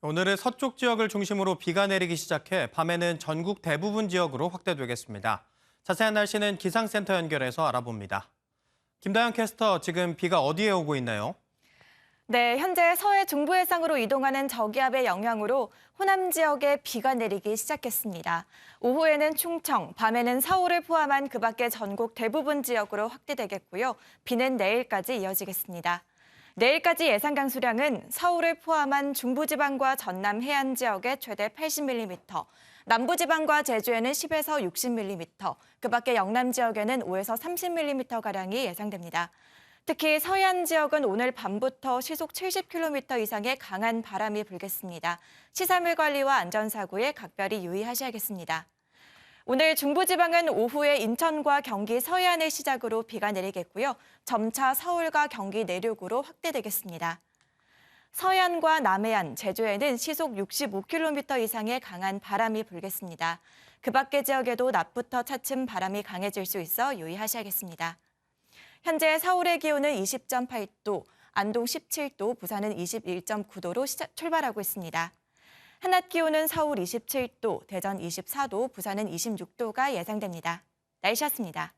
오늘은 서쪽 지역을 중심으로 비가 내리기 시작해 밤에는 전국 대부분 지역으로 확대되겠습니다. 자세한 날씨는 기상센터 연결해서 알아봅니다. 김다영 캐스터, 지금 비가 어디에 오고 있나요? 네, 현재 서해 중부 해상으로 이동하는 저기압의 영향으로 호남 지역에 비가 내리기 시작했습니다. 오후에는 충청, 밤에는 서울을 포함한 그 밖의 전국 대부분 지역으로 확대되겠고요. 비는 내일까지 이어지겠습니다. 내일까지 예상 강수량은 서울을 포함한 중부지방과 전남 해안 지역에 최대 80mm, 남부지방과 제주에는 10에서 60mm, 그 밖의 영남 지역에는 5에서 30mm가량이 예상됩니다. 특히 서해안 지역은 오늘 밤부터 시속 70km 이상의 강한 바람이 불겠습니다. 시설물 관리와 안전사고에 각별히 유의하셔야겠습니다. 오늘 중부지방은 오후에 인천과 경기 서해안을 시작으로 비가 내리겠고요. 점차 서울과 경기 내륙으로 확대되겠습니다. 서해안과 남해안, 제주에는 시속 65km 이상의 강한 바람이 불겠습니다. 그 밖의 지역에도 낮부터 차츰 바람이 강해질 수 있어 유의하셔야겠습니다. 현재 서울의 기온은 20.8도, 안동 17도, 부산은 21.9도로 출발하고 있습니다. 한낮 기온은 서울 27도, 대전 24도, 부산은 26도가 예상됩니다. 날씨였습니다.